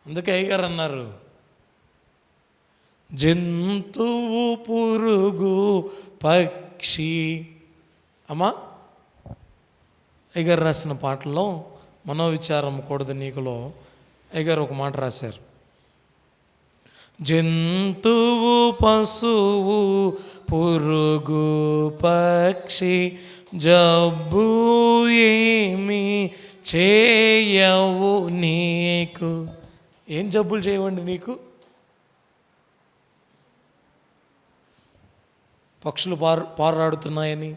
అందుకే అయ్యగారు అన్నారు, జంతువు పురుగు పక్షి. అయ్యగారు రాసిన పాటల్లో మనోవిచారం కూడదు నీకులో అయ్యగారు ఒక మాట రాశారు, జంతువు పశువు పురుగు పక్షి జబ్బు ఏమి చేయవు నీకు. ఏం జబ్బులు చేయవండి నీకు? పక్షులు పారాడుతున్నాయని,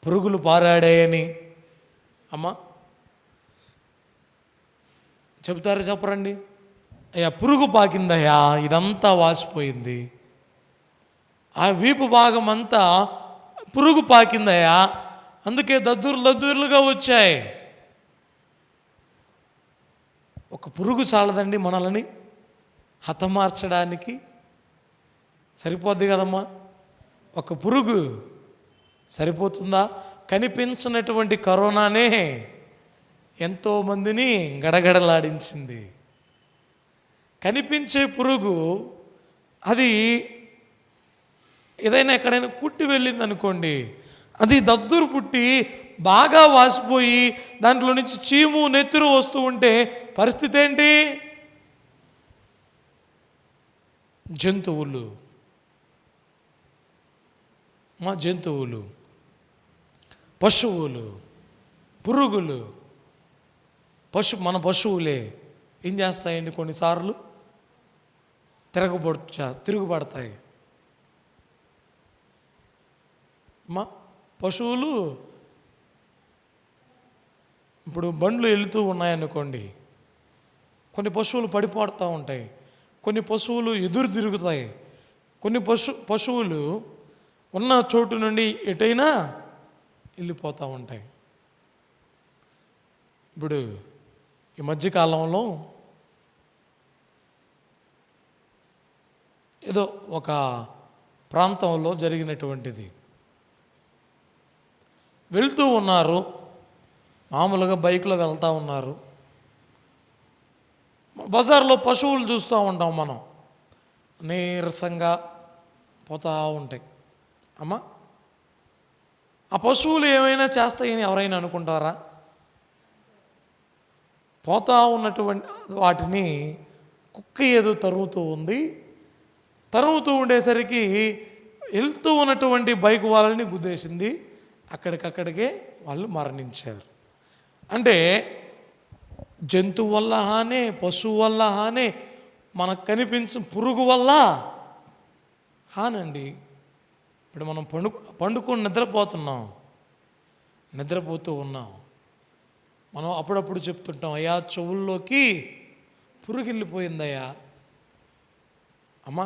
పురుగులు పారాడాయని చెబుతారు, చెప్పరండి? అయ్యా పురుగు పాకిందయ్యా, ఇదంతా వాసిపోయింది, ఆ వీపు భాగం అంతా పురుగు పాకిందయ్యా, అందుకే దద్దుర్లుగా వచ్చాయి. ఒక పురుగు చాలదండి మనల్ని హతమార్చడానికి? సరిపోద్ది కదమ్మా? ఒక పురుగు సరిపోతుందా? కనిపించినటువంటి కరోనానే ఎంతోమందిని గడగడలాడించింది. కనిపించే పురుగు అది ఏదైనా ఎక్కడైనా కుట్టి వెళ్ళింది అనుకోండి, అది దద్దురు పుట్టి బాగా వాసిపోయి దాంట్లో నుంచి చీము నెత్తురు వస్తూ ఉంటే పరిస్థితి ఏంటి? జంతువులు పశువులు, పురుగులు, మన పశువులే ఏం చేస్తాయండి? కొన్నిసార్లు తిరుగుబడతాయి. పశువులు ఇప్పుడు బండ్లు వెళుతూ ఉన్నాయనుకోండి, కొన్ని పశువులు పడిపోతూ ఉంటాయి, కొన్ని పశువులు ఎదురు తిరుగుతాయి, కొన్ని పశువులు ఉన్న చోటు నుండి ఎటైనా వెళ్ళిపోతూ ఉంటాయి. ఇప్పుడు ఈ మధ్యకాలంలో ఏదో ఒక ప్రాంతంలో జరిగినటువంటిది, వెళ్తూ ఉన్నారు, మామూలుగా బైక్లో వెళ్తూ ఉన్నారు. బజార్లో పశువులు చూస్తూ ఉంటాం మనం, నీరసంగా పోతూ ఉంటాయి. అమ్మా, ఆ పశువులు ఏమైనా చేస్తాయని ఎవరైనా అనుకుంటారా? పోతూ ఉన్నటువంటి వాటిని కుక్క ఏదో తరుగుతూ ఉంది. తరుగుతూ ఉండేసరికి వెళ్తూ ఉన్నటువంటి బైక్ వాళ్ళని గుద్దేసింది. అక్కడికక్కడికే వాళ్ళు మరణించారు. అంటే జంతువు వల్ల హానే, పశువు వల్ల హానే, మనకు కనిపించిన పురుగు వల్ల హానండి. ఇప్పుడు మనం పండుకొని నిద్రపోతూ ఉన్నాం. మనం అప్పుడప్పుడు చెప్తుంటాం, అయ్యా చెవుల్లోకి పురుగెళ్ళిపోయిందయ్యా. అమ్మా,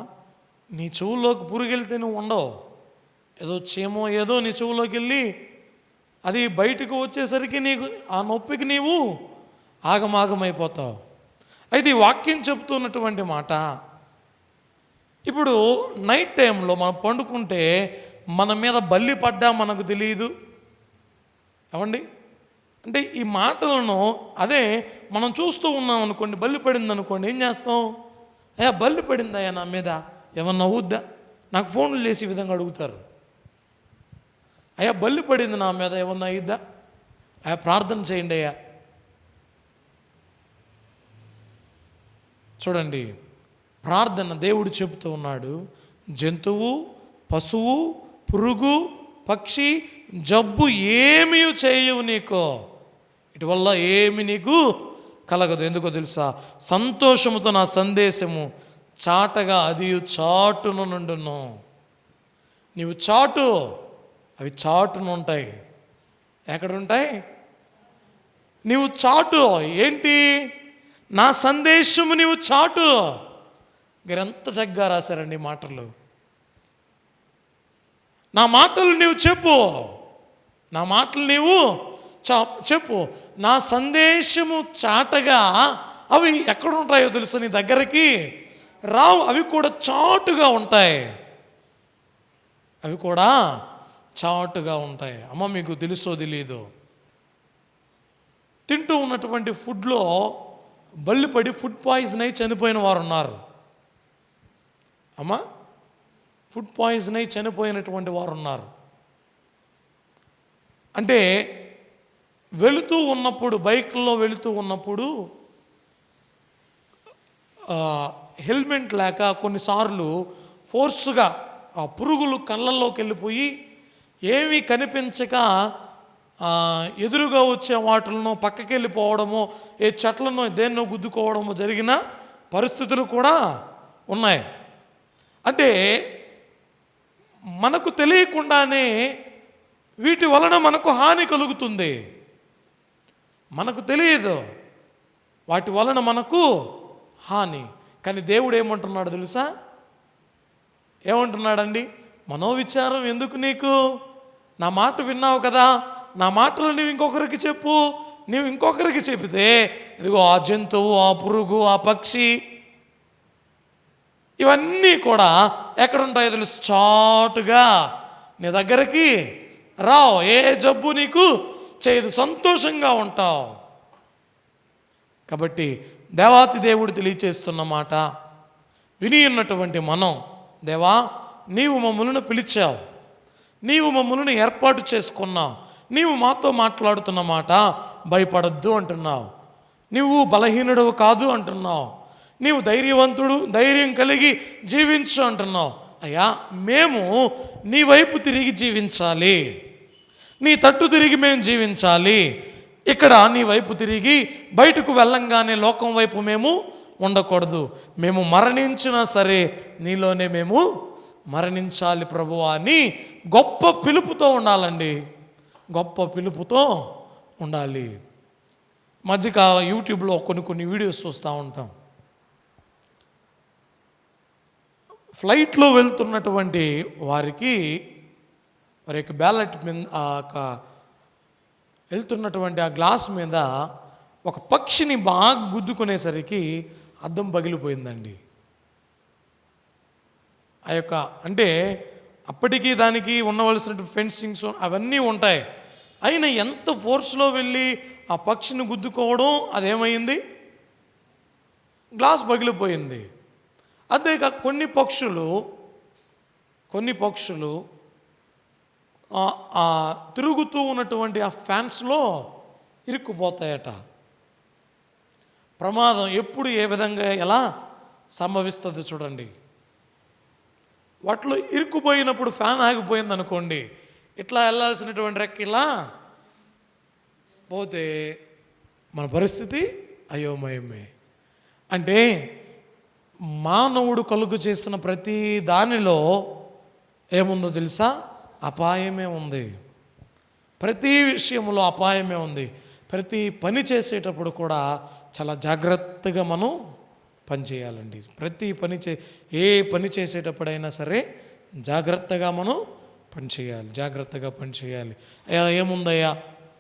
నీ చెవుల్లోకి పురుగెళ్తే నువ్వు ఉండవు. ఏదో చీమో ఏదో నీ చెవులోకి వెళ్ళి అది బయటకు వచ్చేసరికి నీకు ఆ నొప్పికి నీవు ఆగమాగమైపోతావు. అయితే ఈ వాక్యం చెప్తున్నటువంటి మాట, ఇప్పుడు నైట్ టైంలో మనం పండుకుంటే మన మీద బల్లి పడ్డా మనకు తెలియదు. ఏమండి? అంటే ఈ మాటలను అదే మనం చూస్తూ ఉన్నాం అనుకోండి, బల్లి పడింది అనుకోండి, ఏం చేస్తాం? అయ్యా బల్లి పడిందయ్యా నా మీద, ఏమన్నా అవుద్దా? నాకు ఫోన్లు చేసి ఈ విధంగా అడుగుతారు. అయ్యా బల్లి పడింది నా మీద, ఏమన్నా అయిద్దా? అయ్యా ప్రార్థన చేయండి అయ్యా. చూడండి, ప్రార్థన దేవుడు చెబుతూ ఉన్నాడు, జంతువు, పశువు, పురుగు, పక్షి, జబ్బు ఏమీ చేయవు నీకు, ఇటు వల్ల ఏమి నీకు కలగదు. ఎందుకో తెలుసా? సంతోషముతో నా సందేశము చాటగా అది చాటును నుండును. నీవు చాటు, అవి చాటును ఉంటాయి. ఎక్కడుంటాయి? నీవు చాటు. ఏంటి? నా సందేశము నీవు చాటు. మీరెంత చక్కగా రాశారండి మాటలు. నా మాటలు నీవు చెప్పు, నా మాటలు నీవు చెప్పు. నా సందేశము చాటగా అవి ఎక్కడుంటాయో తెలుసు, నీ దగ్గరికి రావు. అవి కూడా చాటుగా ఉంటాయి. అవి కూడా చాటుగా ఉంటాయి. అమ్మ, మీకు తెలుసో తెలీదు, తింటూ ఉన్నటువంటి ఫుడ్లో బల్లి పడి ఫుడ్ పాయిజన్ అయి చనిపోయిన వారు ఉన్నారు. అమ్మా, ఫుడ్ పాయిజన్ అయి చనిపోయినటువంటి వారు ఉన్నారు. అంటే వెళుతూ ఉన్నప్పుడు, బైక్లో వెళుతూ ఉన్నప్పుడు హెల్మెట్ లేక కొన్నిసార్లు ఫోర్స్గా ఆ పురుగులు కళ్ళల్లోకి వెళ్ళిపోయి ఏమీ కనిపించక ఎదురుగా వచ్చే వాటిలను పక్కకి వెళ్ళిపోవడమో, ఏ చెట్లను దేన్నో గుద్దుకోవడమో జరిగిన పరిస్థితులు కూడా ఉన్నాయి. అంటే మనకు తెలియకుండానే వీటి వలన మనకు హాని కలుగుతుంది. మనకు తెలియదు వాటి వలన మనకు హాని. కానీ దేవుడు ఏమంటున్నాడు తెలుసా? ఏమంటున్నాడండి? మనోవిచారం ఎందుకు నీకు? నా మాట విన్నావు కదా, నా మాటలు నువ్వు ఇంకొకరికి చెప్పు. నువ్వు ఇంకొకరికి చెబితే ఇదిగో ఆ జంతువు, ఆ పురుగు, ఆ పక్షి, ఇవన్నీ కూడా ఎక్కడుంటాయో తెలుసు, చాటుగా నీ దగ్గరికి రావు. ఏ జబ్బు నీకు చేయదు, సంతోషంగా ఉంటావు. కాబట్టి దేవాతి దేవుడు తెలియచేస్తున్న మాట విని ఉన్నటువంటి మనం, దేవా నీవు మమ్మల్ని పిలిచావు, నీవు మమ్మల్ని ఏర్పాటు చేసుకున్నావు, నీవు మాతో మాట్లాడుతున్న మాట భయపడద్దు అంటున్నావు, నీవు బలహీనుడు కాదు అంటున్నావు, నీవు ధైర్యవంతుడు, ధైర్యం కలిగి జీవించు అంటున్నావు. అయ్యా, మేము నీ వైపు తిరిగి జీవించాలి, నీ తట్టు తిరిగి మేము జీవించాలి. ఇక్కడ నీ వైపు తిరిగి బయటకు వెళ్ళంగానే లోకం వైపు మేము ఉండకూడదు. మేము మరణించినా సరే నీలోనే మేము మరణించాలి ప్రభువా అని గొప్ప పిలుపుతో ఉండాలండి, గొప్ప పిలుపుతో ఉండాలి. మధ్యకాల యూట్యూబ్లో కొన్ని వీడియోస్ చూస్తూ ఉంటాం. ఫ్లైట్లో వెళ్తున్నటువంటి వారికి వారి యొక్క బ్యాలెట్ మీద వెళ్తున్నటువంటి ఆ గ్లాస్ మీద ఒక పక్షిని బాగా గుద్దుకునేసరికి అద్దం పగిలిపోయిందండి. ఆ యొక్క అంటే అప్పటికీ దానికి ఉండవలసినటువంటి ఫెన్సింగ్స్ అవన్నీ ఉంటాయి. అయినా ఎంత ఫోర్స్లో వెళ్ళి ఆ పక్షిని గుద్దుకోవడం, అదేమైంది, గ్లాస్ పగిలిపోయింది. అంతేకాక కొన్ని పక్షులు తిరుగుతూ ఉన్నటువంటి ఆ ఫ్యాన్స్లో ఇరుక్కుపోతాయట. ప్రమాదం ఎప్పుడు ఏ విధంగా ఎలా సంభవిస్తుంది చూడండి. వాటిలో ఇరుక్కుపోయినప్పుడు ఫ్యాన్ ఆగిపోయింది అనుకోండి, ఇట్లా వెళ్ళాల్సినటువంటి రెక్క ఇలా పోతే మన పరిస్థితి అయోమయమే. అంటే మానవుడు కలుగు చేసిన ప్రతి దానిలో ఏముందో తెలుసా? అపాయమే ఉంది. ప్రతి విషయంలో అపాయమే ఉంది. ప్రతి పని చేసేటప్పుడు కూడా చాలా జాగ్రత్తగా మనం పనిచేయాలండి. ప్రతి ఏ పని చేసేటప్పుడైనా సరే జాగ్రత్తగా మనం జాగ్రత్తగా పనిచేయాలి. అయ్యా ఏముందయ్యా,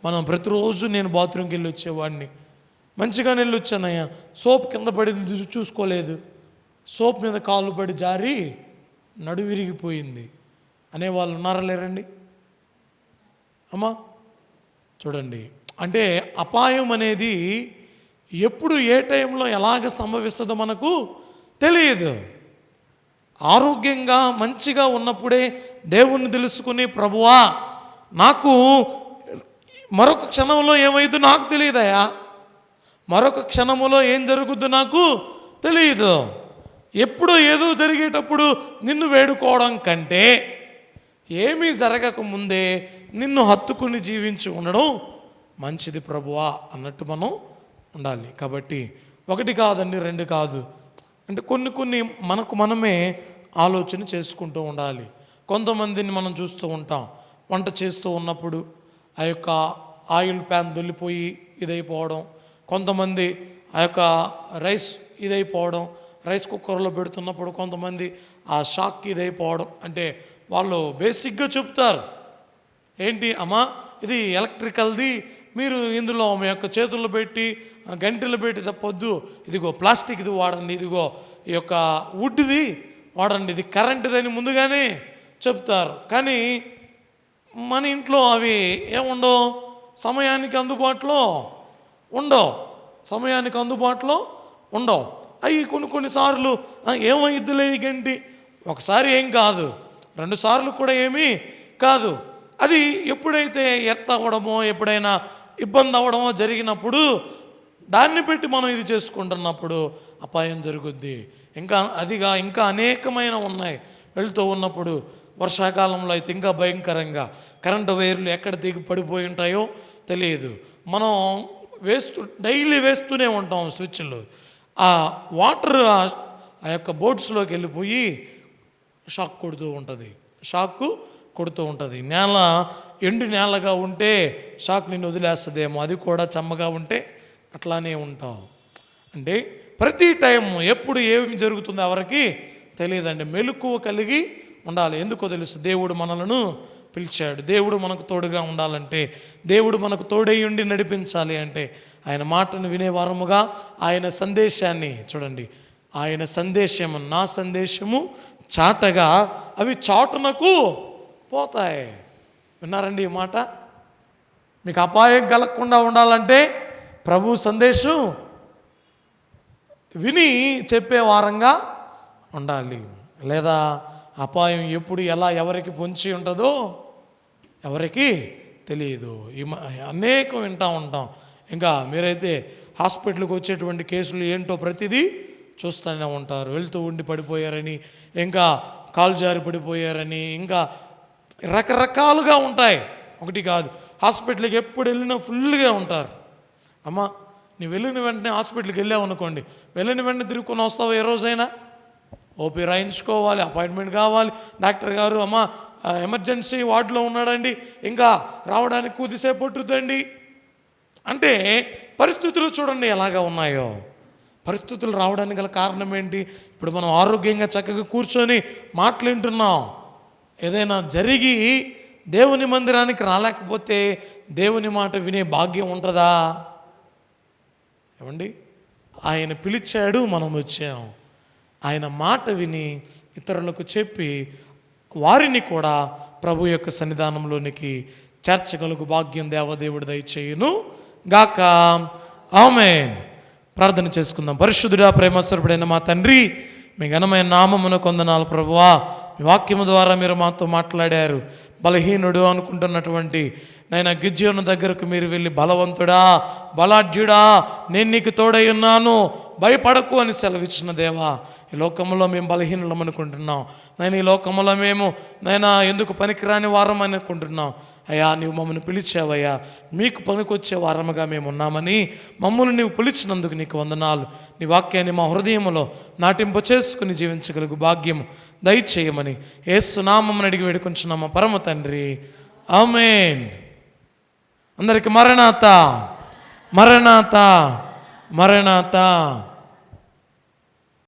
మనం ప్రతిరోజు నేను బాత్రూమ్కి వెళ్ళి వచ్చేవాడిని, మంచిగా వెళ్ళి వచ్చానయ్యా, సోప్ కింద పడింది చూసుకోలేదు, సోప్ మీద కాళ్ళు పడి జారి నడు విరిగిపోయింది అనేవాళ్ళు ఉన్నారా లేరండి? అమ్మా చూడండి, అంటే అపాయం అనేది ఎప్పుడు ఏ టైంలో ఎలాగ సంభవిస్తుందో మనకు తెలియదు. ఆరోగ్యంగా మంచిగా ఉన్నప్పుడే దేవుణ్ణి తెలుసుకుని, ప్రభువా నాకు మరొక క్షణంలో ఏమైందో నాకు తెలియదయా, మరొక క్షణంలో ఏం జరుగుద్దో నాకు తెలియదు. ఎప్పుడో ఏదో జరిగేటప్పుడు నిన్ను వేడుకోవడం కంటే ఏమీ జరగకముందే నిన్ను హత్తుకుని జీవించి ఉండడం మంచిది ప్రభువా అన్నట్టు మనం ఉండాలి. కాబట్టి ఒకటి కాదండి, రెండు కాదు, అంటే కొన్ని మనమే ఆలోచన చేసుకుంటూ ఉండాలి. కొంతమందిని మనం చూస్తూ ఉంటాం, వంట చేస్తూ ఉన్నప్పుడు ఆ యొక్క ఆయిల్ ప్యాన్ దొల్లిపోయి ఇదైపోవడం, కొంతమంది ఆ యొక్క రైస్ ఇదైపోవడం, రైస్ కుక్కర్లో పెడుతున్నప్పుడు కొంతమంది ఆ షాక్కి ఇదైపోవడం. అంటే వాళ్ళు బేసిక్గా చెప్తారు, ఏంటి అమ్మా ఇది ఎలక్ట్రికల్ది, మీరు ఇందులో మీ యొక్క చేతుల్లో పెట్టి గంటలు పెట్టి తప్పొద్దు, ఇదిగో ప్లాస్టిక్ ఇది వాడండి, ఇదిగో ఈ యొక్క వుడ్ది వాడండి, ఇది కరెంటుదని ముందుగానే చెప్తారు. కానీ మన ఇంట్లో అవి ఏముండవు, సమయానికి అందుబాటులో ఉండవు. అవి కొన్నిసార్లు ఏమైద్దులే ఈ గంటి, ఒకసారి ఏం కాదు, 2 సార్లు కూడా ఏమీ కాదు. అది ఎప్పుడైతే ఎర్త్ అవ్వడమో ఎప్పుడైనా ఇబ్బంది అవ్వడమో జరిగినప్పుడు దాన్ని పెట్టి మనం ఇది చేసుకుంటున్నప్పుడు అపాయం జరుగుద్ది. ఇంకా అనేకమైన ఉన్నాయి. వెళ్తూ ఉన్నప్పుడు వర్షాకాలంలో అయితే ఇంకా భయంకరంగా కరెంటు వైర్లు ఎక్కడ దిగి పడిపోయి ఉంటాయో తెలియదు. మనం డైలీ వేస్తూనే ఉంటాం స్విచ్లు, ఆ వాటర్ ఆ యొక్క బోర్డ్స్లోకి వెళ్ళిపోయి షాక్ కొడుతూ ఉంటుంది. నేల ఎండు నేలగా ఉంటే షాక్ నిన్ను వదిలేస్తుందేమో, అది కూడా చెమ్మగా ఉంటే అట్లానే ఉంటావు. అంటే ప్రతి టైం ఎప్పుడు ఏమి జరుగుతుందో ఎవరికి తెలియదండి. మెలకువ కలిగి ఉండాలి. ఎందుకో తెలుసు, దేవుడు మనలను పిలిచాడు. దేవుడు మనకు తోడుగా ఉండాలంటే, దేవుడు మనకు తోడై ఉండి నడిపించాలి అంటే ఆయన మాటను వినేవారముగా ఆయన సందేశాన్ని చూడండి, ఆయన సందేశము నా సందేశము చాటగా అవి చాటునకు పోతాయి. విన్నారండి ఈ మాట? మీకు అపాయం కలగకుండా ఉండాలంటే ప్రభు సందేశం విని చెప్పే వారంగా ఉండాలి. లేదా అపాయం ఎప్పుడు ఎలా ఎవరికి పొంచి ఉంటుందో ఎవరికి తెలియదు. అనేకం వింటూ ఉంటాం. ఇంకా మీరైతే హాస్పిటల్కి వచ్చేటువంటి కేసులు ఏంటో ప్రతిదీ చూస్తూనే ఉంటారు. వెళ్తూ ఉండి పడిపోయారని, ఇంకా కాలు జారి పడిపోయారని, ఇంకా రకరకాలుగా ఉంటాయి. ఒకటి కాదు, హాస్పిటల్కి ఎప్పుడు వెళ్ళినా ఫుల్గా ఉంటారు. అమ్మ నువ్వు వెళ్ళిన వెంటనే హాస్పిటల్కి వెళ్ళావు అనుకోండి, వెళ్ళిన వెంటనే తిరుగుకొని వస్తావు. ఏ రోజైనా ఓపీ రాయించుకోవాలి, అపాయింట్మెంట్ కావాలి. డాక్టర్ గారు అమ్మ ఎమర్జెన్సీ వార్డులో ఉన్నాడండి, ఇంకా రావడానికి కొద్దిసేపు పట్టుద్దండి అంటే పరిస్థితులు చూడండి ఎలాగా ఉన్నాయో. పరిస్థితులు రావడానికి గల కారణం ఏంటి? ఇప్పుడు మనం ఆరోగ్యంగా చక్కగా కూర్చొని మాట్లాడుతున్నాం. ఏదైనా జరిగి దేవుని మందిరానికి రాలేకపోతే దేవుని మాట వినే భాగ్యం ఉంటుందా? ఏమండి, ఆయన పిలిచాడు, మనం వచ్చాం. ఆయన మాట విని ఇతరులకు చెప్పి వారిని కూడా ప్రభు యొక్క సన్నిధానంలోనికి చేర్చగలుగు భాగ్యం దేవదేవుడు దయచేయును గాక. ఆమేన్. ప్రార్థన చేసుకుందాం. పరిశుద్ధుడా, ప్రేమస్వరూపుడైన మా తండ్రి, మీ ఘనమైన నామమున కొందనాలు ప్రభువా. మీ వాక్యము ద్వారా మీరు మాతో మాట్లాడారు. బలహీనుడు అనుకుంటున్నటువంటి నైనా గిద్యోను దగ్గరకు మీరు వెళ్ళి, బలవంతుడా, బలాఢ్యుడా, నేను నీకు తోడై ఉన్నాను, భయపడకు అని సెలవిచ్చిన దేవా, ఈ లోకంలో మేము బలహీనులం అనుకుంటున్నాం. నేను ఈ లోకంలో మేము నైనా ఎందుకు పనికిరాని వారం అనుకుంటున్నాం. అయ్యా, నీవు మమ్మల్ని పిలిచావయ్యా, మీకు పనికొచ్చే వారముగా మేము ఉన్నామని మమ్మల్ని నీవు పిలిచినందుకు నీకు వందనాలు. నీ వాక్యాన్ని మా హృదయంలో నాటింప చేసుకుని జీవించగలుగు భాగ్యము దయచేయమని యేసు నామమున అడిగి వేడుకొంచున్నాము పరమ తండ్రి. ఆమేన్. అందరికి మరణాత, మరణాత, మరణాత.